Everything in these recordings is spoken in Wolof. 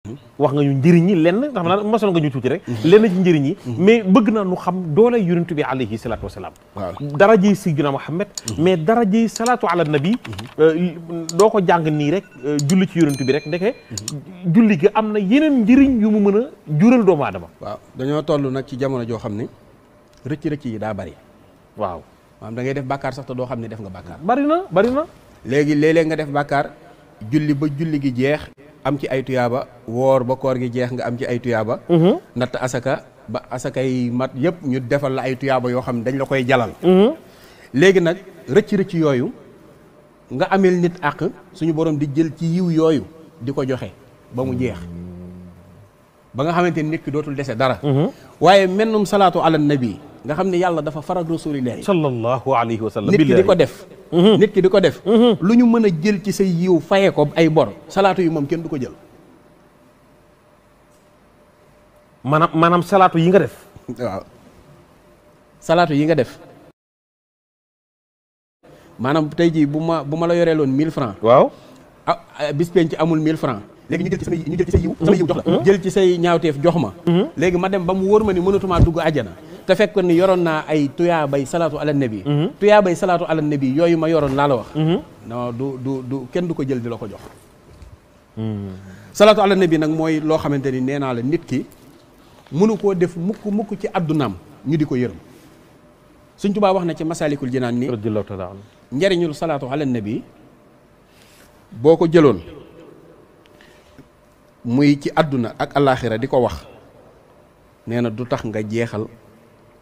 wax nga ñu njëriñ ñi lenn ndax naa mosal nga ñu tuuti rek lenn ci njëriñ ñi mais bëgg na nu xam doole yonent bi alayhi salaatu wasalaam darajey sayyidina Muhammad mais darajey salaatu ala nabi doo ko jàng nii rek julli ci yonent bi rek ndeke julli gi am na yeneen njëriñ yu mu mën a jural doomu aadama waaw dañoo toll nag ci jamono joo xam ne rëcc yi daa bari waaw maanaam da ngay def bàkkaar sax te doo xam ne def nga bàkkaar bari na léegi léeg-léeg nga def bàkkaar julli ba julli gi jeex am ci ay tuyaaba woor ba koor gi jeex nga am ci ay tuyaaba natt asaka ba asakay mat yëpp ñu defal la ay tuyaaba yoo xam ne dañ la koy jalal léegi nag rëcc yooyu nga amel nit àq suñu borom di jël ci yiw yooyu di ko joxe ba mu jeex ba nga xamante ni nit ki dootul dese dara waaye mennum salaatu ala nabi nga xam ne yàlla dafa faral rasulillahi sallallahu alayhi wa sallam nit ki di ko def nit ki di ko def lu ñu mën a jël ci say yiw faye ko ay bor salaatu yi moom kenn du ko jël maanaam salaatu yi nga def waaw salaatu yi nga def maanaam tey jii bu ma la yoree loon 1000 francs waaw bis penc amul 1000 francs léegi ñu jël ci say yiw jox la jël ci say ñaawteef jox ma léegi ma dem ba mu wóor ma ni mënatumaa dugg àjjana te fekk ni yoroon naa ay tuyaabay salaatu ala nabi tuyaabay salaatu ala nabi yooyu ma yoroon laa la wax non du kenn du ko jël di la ko jox salaatu ala nabi nag mooy loo xamante ni nee naa la nit ki mënu koo def mukk ci addunaam ñu di ko yërëm Sëñ Tuubaa wax na ci Masaalikul Jinaan ni njariñul salaatu ala nabi boo ko jëloon muy ci àdduna ak alaaxira di ko wax nee na du tax nga jeexal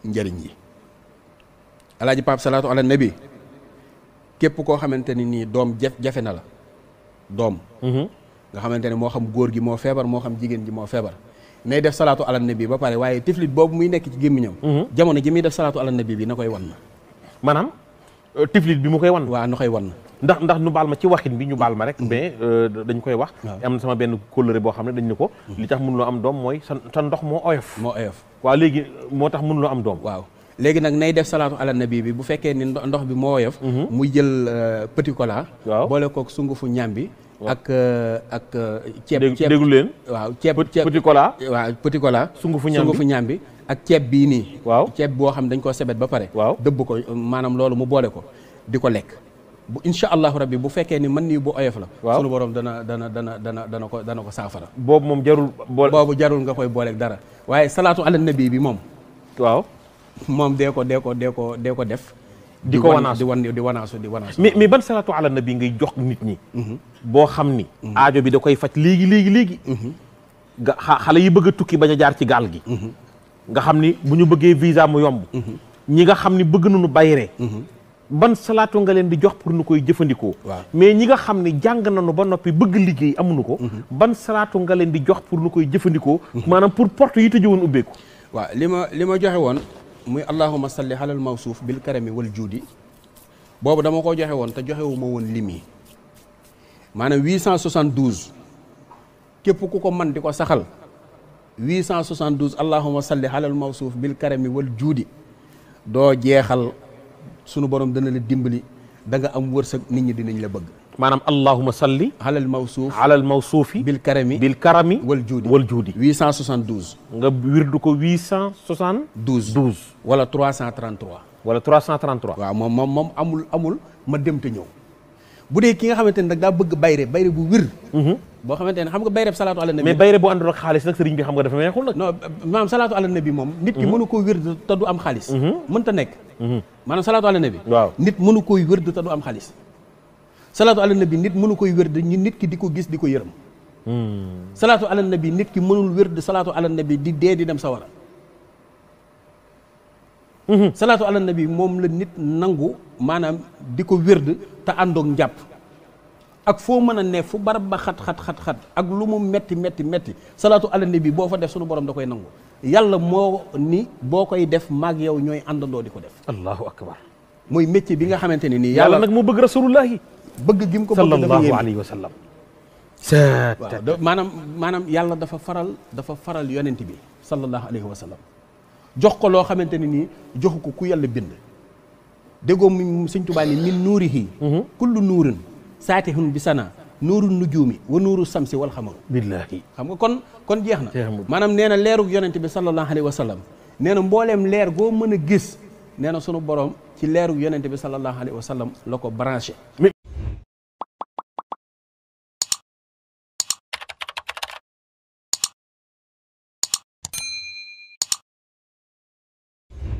njëriñ yi alaaji Pape salaatu ala nabi képp koo xamante ni nii doom jafe na la doom nga xamante ne moo xam góor gi moo feebar moo xam jigéen ji moo feebar nay def salaatu ala nabi ba pare waaye tiflit boobu muy nekk ci gémmiñam jamono ji muy def salaatu ala nabi bi na koy wan na maanaam tiflit bi mu koy wan waaw na koy wan ndax nu baal ma ci waxin bi ñu baal ma rek mais dañ koy wax am na sama benn kóllëre boo xam ne dañ ne ko li tax mënuloo am doom mooy sa ndox moo oyof waaw léegi moo tax mënuloo am doom waaw léegi nag nay def salaatu ala nabi bi bu fekkee ni ndox bi moo oyof muy jël petit cola boole kook sungufu ñambi ak ceeb déglu leen waaw ceeb petit cola waaw petit cola sungufu ñambi ak ceeb bii nii waaw ceeb boo xam dañ koo sebet ba pare waaw dëbb ko maanaam loolu mu boole ko di ko lekk bu insha allahu rabbi bu fekkee ni mën nii bu oyof la sunu borom dana ko saafara boobu moom jarul boobu jarul nga koy booleeg dara waaye salaatu ala nabi bi moom waaw moom dee ko def di ko wanaasu di wanaasu mais ban salaatu ala nabi ngay jox nit ñi boo xam ni aajo bi da koy faj léegi nga xale yi bëgg a tukki bañ a jaar ci gaal gi nga xam ni bu ñu bëggee visa mu yomb ñi nga xam ni bëgg nañu bayre ban salaatu nga leen di jox pour nu koy jëfandikoo mais ñi nga xam ne jàng nañu ba noppi bëgg liggéey amuñu ko ban salaatu nga leen di jox pour nu koy jëfandikoo maanaam pour porte yi tëju woon ubbeeku waaw li ma joxe woon muy allahumma salli alal mawsuuf bil karami wal juudi boobu dama ko joxe woon te joxewu ma woon lim yi maanaam 872 képp ku ko man di ko saxal 872 allahumma salli alal mawsuuf bil karami wal juudi doo jeexal sunu borom dana la dimbali da nga am wërsëg nit ñi dinañ la bëgg maanaam allahumma salli alal mawsuufi bil karami wal juudi 872 nga wirdu ko 872 wala 333 waaw moom amul ma dem te ñëw bu dee ki nga xamante ne nag daa bëgg bayre bu wir boo xamante ne xam nga bayre salaatu ala nabi mais bayre bu àndul ak xaalis nag sëriñ bi xam nga dafa neexul nag non maanaam salaatu ala nabi moom nit ki mënu koo wird te du am xaalis mënta nekk maanaam salaatu ala nabi waaw nit mënu koy wird te du am xaalis salaatu ala nabi nit mënu koy wird nit ki di ko gis di ko yërëm salaatu ala nabi nit ki mënul wird salaatu ala nabi di dee di dem sawara salaatu ala nabi moom la nit nangu maanaam di ko wird te àndoog njàpp ak foo mën a ne fu barab ba xat ak lu mu metti salaatu ala nabi boo fa def sunu borom da koy nangu yàlla moo ni boo koy def maag yow ñooy àndandoo di ko def allahu akbar mooy métier bi nga xamante ne nii yàlla nag moo bëgg rasulullahi bëgg gi mu ko bëgg sallallahu alayhi wa sallam waaw maanaam yàlla dafa faral yonent bi sallallahu alayhi wa sallam jox ko loo xamante ne nii joxu ko ku yàlla bind déggoo mu Sëñ Tuubaa ni min nuurihi kullu nuurin saatihun bi sana nuuru nujuumi wa nuuru samsi wal xamaru. billaahi. xam nga kon jeex na. maanaam nee na leerug yonent bi sallallahu alayhi wa sallam nee na mbooleem leer goo mën a gis nee na sunu borom ci leerug yonent bi sallallahu alayhi wa sallam la ko branché.